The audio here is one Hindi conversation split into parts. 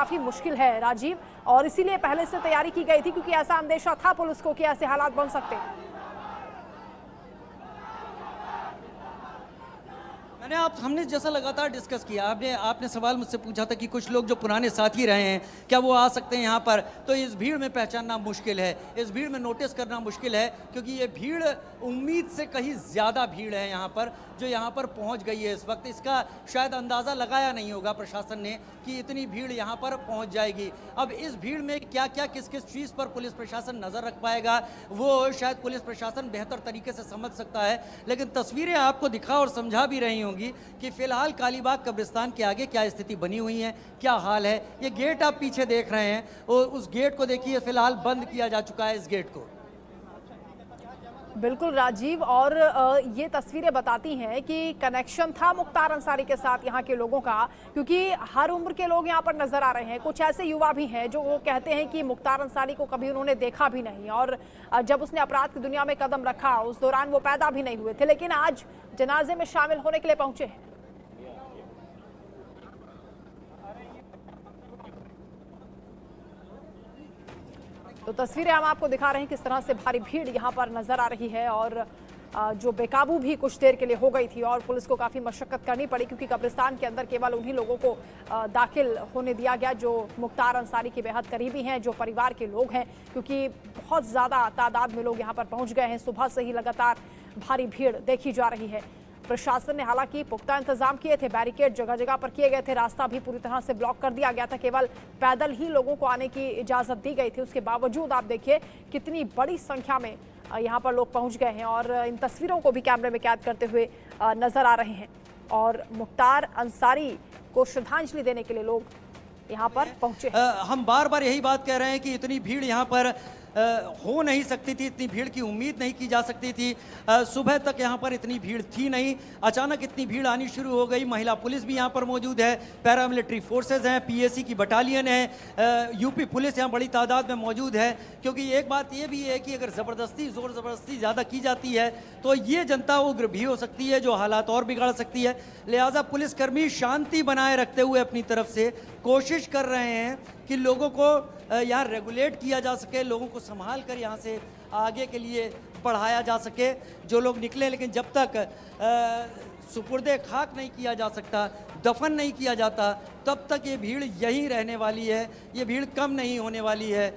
काफी मुश्किल है राजीव, और इसीलिए पहले से तैयारी की गई थी क्योंकि ऐसा अंदेशा था पुलिस को कि ऐसे हालात बन सकते हैं। हमने जैसा लगातार डिस्कस किया, आपने सवाल मुझसे पूछा था कि कुछ लोग जो पुराने साथी रहे हैं क्या वो आ सकते हैं यहाँ पर, तो इस भीड़ में पहचानना मुश्किल है, इस भीड़ में नोटिस करना मुश्किल है, क्योंकि ये भीड़ उम्मीद से कहीं ज़्यादा भीड़ है यहाँ पर जो यहाँ पर पहुँच गई है इस वक्त। इसका शायद अंदाज़ा लगाया नहीं होगा प्रशासन ने कि इतनी भीड़ यहाँ पर पहुँच जाएगी। अब इस भीड़ में क्या क्या किस किस चीज़ पर पुलिस प्रशासन नज़र रख पाएगा वो शायद पुलिस प्रशासन बेहतर तरीके से समझ सकता है, लेकिन तस्वीरें आपको दिखा और समझा भी रही होंगी कि फिलहाल कालीबाग कब्रिस्तान के आगे क्या स्थिति बनी हुई है, क्या हाल है। ये गेट आप पीछे देख रहे हैं और उस गेट को देखिए, फिलहाल बंद किया जा चुका है इस गेट को। बिल्कुल राजीव, और ये तस्वीरें बताती हैं कि कनेक्शन था मुख्तार अंसारी के साथ यहाँ के लोगों का, क्योंकि हर उम्र के लोग यहाँ पर नजर आ रहे हैं। कुछ ऐसे युवा भी हैं जो वो कहते हैं कि मुख्तार अंसारी को कभी उन्होंने देखा भी नहीं, और जब उसने अपराध की दुनिया में कदम रखा उस दौरान वो पैदा भी नहीं हुए थे, लेकिन आज जनाजे में शामिल होने के लिए पहुंचे हैं। तो तस्वीरें हम आपको दिखा रहे हैं किस तरह से भारी भीड़ यहाँ पर नजर आ रही है, और जो बेकाबू भी कुछ देर के लिए हो गई थी और पुलिस को काफ़ी मशक्कत करनी पड़ी, क्योंकि कब्रिस्तान के अंदर केवल उन्हीं लोगों को दाखिल होने दिया गया जो मुख्तार अंसारी के बेहद करीबी हैं, जो परिवार के लोग हैं, क्योंकि बहुत ज़्यादा तादाद में लोग यहाँ पर पहुँच गए हैं। सुबह से ही लगातार भारी भीड़ देखी जा रही है। प्रशासन ने हालांकि पुख्ता इंतजाम किए थे, बैरिकेड जगह जगह पर किए गए थे, रास्ता भी पूरी तरह से ब्लॉक कर दिया गया था, केवल पैदल ही लोगों को आने की इजाजत दी गई थी। उसके बावजूद आप देखिए कितनी बड़ी संख्या में यहाँ पर लोग पहुंच गए हैं, और इन तस्वीरों को भी कैमरे में कैद करते हुए नजर आ रहे हैं। और मुख्तार अंसारी को श्रद्धांजलि देने के लिए लोग यहाँ पर पहुंचे। हम बार बार यही बात कह रहे हैं कि इतनी भीड़ यहाँ पर हो नहीं सकती थी, इतनी भीड़ की उम्मीद नहीं की जा सकती थी। सुबह तक यहाँ पर इतनी भीड़ थी नहीं, अचानक इतनी भीड़ आनी शुरू हो गई। महिला पुलिस भी यहाँ पर मौजूद है, पैरामिलिट्री फोर्सेस हैं, पीएसी की बटालियन है, यूपी पुलिस यहाँ बड़ी तादाद में मौजूद है। क्योंकि एक बात ये भी है कि अगर ज़बरदस्ती ज़ोर ज़बरदस्ती ज़्यादा की जाती है तो ये जनता उग्र भी हो सकती है जो हालात और बिगाड़ सकती है। लिहाजा पुलिसकर्मी शांति बनाए रखते हुए अपनी तरफ से कोशिश कर रहे हैं कि लोगों को यहाँ रेगुलेट किया जा सके, लोगों को संभाल कर यहाँ से आगे के लिए बढ़ाया जा सके जो लोग निकले। लेकिन जब तक सुपुर्दे खाक नहीं किया जा सकता, दफन नहीं किया जाता, तब तक ये भीड़ यहीं रहने वाली है, ये भीड़ कम नहीं होने वाली है।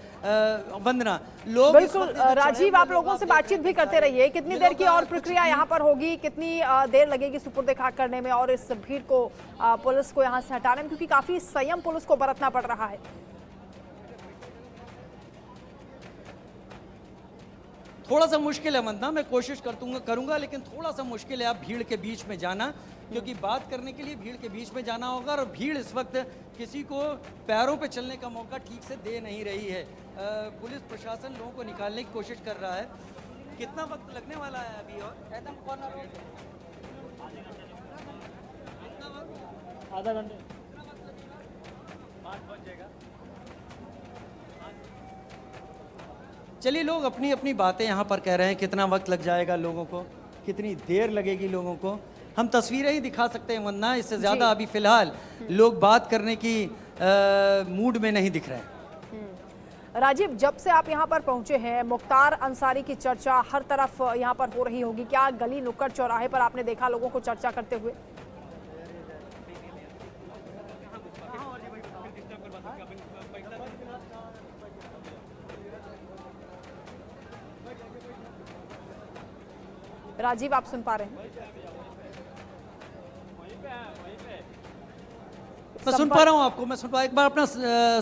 वंदना, लोग बिल्कुल राजीव, आप लोगों से बातचीत भी करते रहिए। कितनी देर की और प्रक्रिया यहाँ पर होगी, कितनी देर लगेगी सुपुर्दे खाक करने में और इस भीड़ को पुलिस को यहाँ से हटाने में, क्योंकि काफी संयम पुलिस को बरतना पड़ रहा है। थोड़ा सा मुश्किल है वंदना, मैं कोशिश करूंगा, लेकिन थोड़ा सा मुश्किल है अब भीड़ के बीच में जाना, क्योंकि बात करने के लिए भीड़ के बीच में जाना होगा, और भीड़ इस वक्त किसी को पैरों पे चलने का मौका ठीक से दे नहीं रही है। पुलिस प्रशासन लोगों को निकालने की कोशिश कर रहा है। कितना वक्त लगने वाला है अभी? और एकदम कॉर्नर आधा घंटे पहुंच जाएगा। चलिए, लोग अपनी अपनी बातें यहाँ पर कह रहे हैं, कितना वक्त लग जाएगा लोगों को, कितनी देर लगेगी लोगों को। हम तस्वीरें ही दिखा सकते हैं वंदना, इससे ज़्यादा अभी फ़िलहाल लोग बात करने की मूड में नहीं दिख रहे हैं। राजीव, जब से आप यहाँ पर पहुँचे हैं, मुख्तार अंसारी की चर्चा हर तरफ यहाँ पर हो रही होगी, क्या गली नुक्कड़ चौराहे पर आपने देखा लोगों को चर्चा करते हुए? राजीव, आप सुन पा रहे हैं? मैं सुन पा रहा हूं आपको, मैं सुन पा। एक बार अपना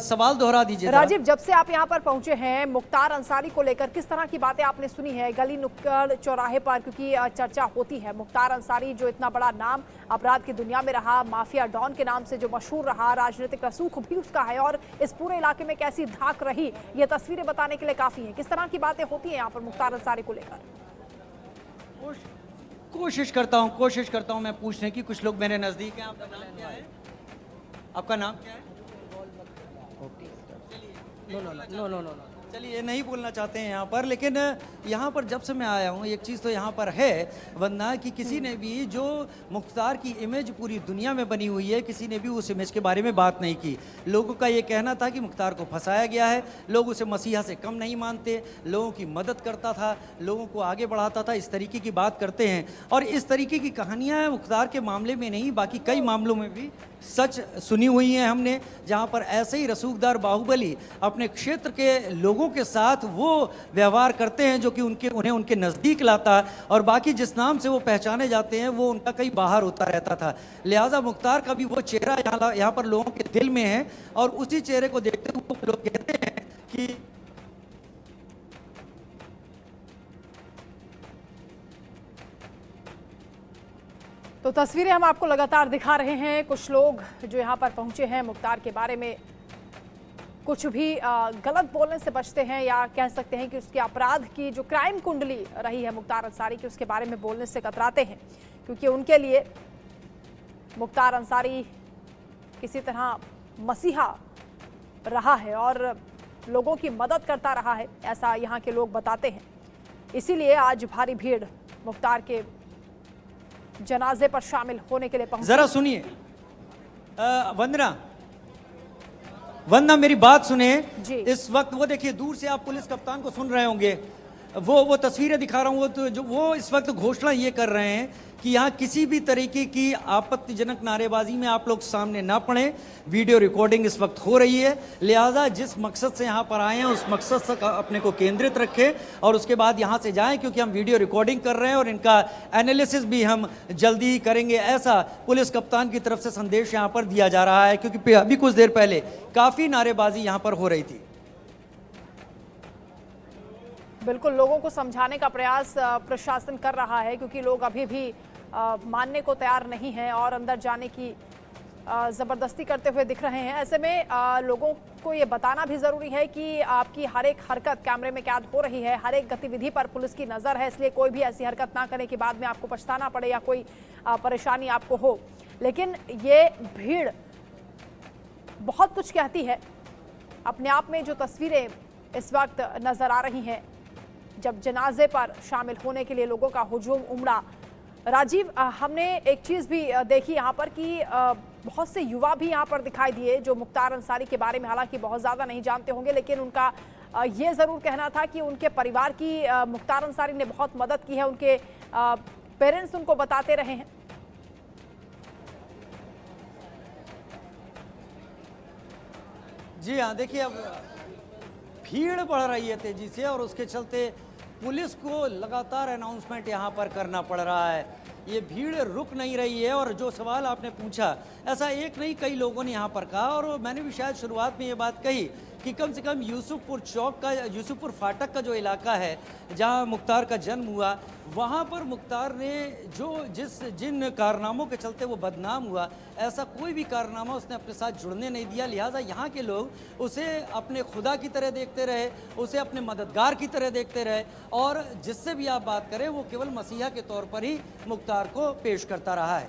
सवाल दोहरा दीजिए राजीव। जब से आप यहाँ पर पहुंचे हैं, मुख्तार अंसारी को लेकर किस तरह की बातें आपने सुनी है गली नुक्कड़ चौराहे पर, क्योंकि चर्चा होती है मुख्तार अंसारी जो इतना बड़ा नाम अपराध की दुनिया में रहा, माफिया डॉन के नाम से जो मशहूर रहा, राजनीतिक रसूख भी उसका है, और इस पूरे इलाके में कैसी धाक रही, ये तस्वीरें बताने के लिए काफी है। किस तरह की बातें होती है यहाँ पर मुख्तार अंसारी को लेकर? कोशिश करता हूं मैं पूछने की। कुछ लोग मेरे नजदीक हैं। आपका नाम क्या है? आपका नाम क्या है? Okay, no no no no no no चलिए नहीं बोलना चाहते हैं यहाँ पर, लेकिन यहाँ पर जब से मैं आया हूँ एक चीज़ तो यहाँ पर है वंदना कि किसी ने भी जो मुख्तार की इमेज पूरी दुनिया में बनी हुई है, किसी ने भी उस इमेज के बारे में बात नहीं की। लोगों का ये कहना था कि मुख्तार को फंसाया गया है, लोग उसे मसीहा से कम नहीं मानते, लोगों की मदद करता था, लोगों को आगे बढ़ाता था, इस तरीके की बात करते हैं। और इस तरीके की कहानियाँ मुख्तार के मामले में नहीं, बाकी कई मामलों में भी सच सुनी हुई हैं हमने, जहाँ पर ऐसे ही रसूखदार बाहुबली अपने क्षेत्र के लोगों के साथ वो व्यवहार करते हैं जो कि उन्हें उनके नज़दीक लाता, और बाकी जिस नाम से वो पहचाने जाते हैं वो उनका कहीं बाहर होता रहता था। लिहाजा मुख्तार का भी वो चेहरा यहाँ पर लोगों के दिल में है, और उसी चेहरे को देखते हुए लोग कहते हैं कि तो तस्वीरें हम आपको लगातार दिखा रहे हैं। कुछ लोग जो यहाँ पर पहुंचे हैं मुख्तार के बारे में कुछ भी गलत बोलने से बचते हैं, या कह सकते हैं कि उसके अपराध की जो क्राइम कुंडली रही है मुख्तार अंसारी की, उसके बारे में बोलने से कतराते हैं, क्योंकि उनके लिए मुख्तार अंसारी किसी तरह मसीहा रहा है और लोगों की मदद करता रहा है, ऐसा यहाँ के लोग बताते हैं। इसीलिए आज भारी भीड़ मुख्तार के जनाजे पर शामिल होने के लिए पहुंची। जरा सुनिए वंदना मेरी बात सुने जी। इस वक्त वो देखिए दूर से आप पुलिस कप्तान को सुन रहे होंगे, वो तस्वीरें दिखा रहा हूँ, वो इस वक्त घोषणा ये कर रहे हैं कि यहाँ किसी भी तरीके की आपत्तिजनक नारेबाजी में आप लोग सामने ना पड़े। वीडियो रिकॉर्डिंग इस वक्त हो रही है, लिहाजा जिस मकसद से यहाँ पर आए हैं उस मकसद तक अपने को केंद्रित रखें और उसके बाद यहाँ से जाएं, क्योंकि हम वीडियो रिकॉर्डिंग कर रहे हैं और इनका एनालिसिस भी हम जल्दी ही करेंगे, ऐसा पुलिस कप्तान की तरफ से संदेश यहाँ पर दिया जा रहा है। क्योंकि अभी कुछ देर पहले काफ़ी नारेबाजी यहाँ पर हो रही थी। बिल्कुल लोगों को समझाने का प्रयास प्रशासन कर रहा है, क्योंकि लोग अभी भी मानने को तैयार नहीं हैं और अंदर जाने की ज़बरदस्ती करते हुए दिख रहे हैं। ऐसे में लोगों को ये बताना भी ज़रूरी है कि आपकी हर एक हरकत कैमरे में कैद हो रही है, हर एक गतिविधि पर पुलिस की नज़र है, इसलिए कोई भी ऐसी हरकत ना करें कि बाद में आपको पछताना पड़े या कोई परेशानी आपको हो। लेकिन ये भीड़ बहुत कुछ कहती है। अपने आप में जो तस्वीरें इस वक्त नज़र आ रही हैं, जब जनाजे पर शामिल होने के लिए लोगों का हुजूम उमड़ा। राजीव, हमने एक चीज़ भी देखी यहाँ पर कि बहुत से युवा भी यहाँ पर दिखाई दिए जो मुख्तार अंसारी के बारे में हालांकि बहुत ज़्यादा नहीं जानते होंगे, लेकिन उनका ये ज़रूर कहना था कि उनके परिवार की मुख्तार अंसारी ने बहुत मदद की है, उनके पेरेंट्स उनको बताते रहे हैं। जी हाँ, देखिए अब भीड़ बढ़ रही है तेजी से और उसके चलते पुलिस को लगातार अनाउंसमेंट यहाँ पर करना पड़ रहा है। ये भीड़ रुक नहीं रही है और जो सवाल आपने पूछा, ऐसा एक नहीं कई लोगों ने यहाँ पर कहा, और मैंने भी शायद शुरुआत में ये बात कही कि कम से कम यूसुफपुर चौक का, यूसुफपुर फाटक का जो इलाका है जहाँ मुख्तार का जन्म हुआ, वहाँ पर मुख्तार ने जिन कारनामों के चलते वो बदनाम हुआ, ऐसा कोई भी कारनामा उसने अपने साथ जुड़ने नहीं दिया। लिहाजा यहाँ के लोग उसे अपने खुदा की तरह देखते रहे, उसे अपने मददगार की तरह देखते रहे, और जिससे भी आप बात करें वो केवल मसीहा के तौर पर ही मुख्तार को पेश करता रहा है।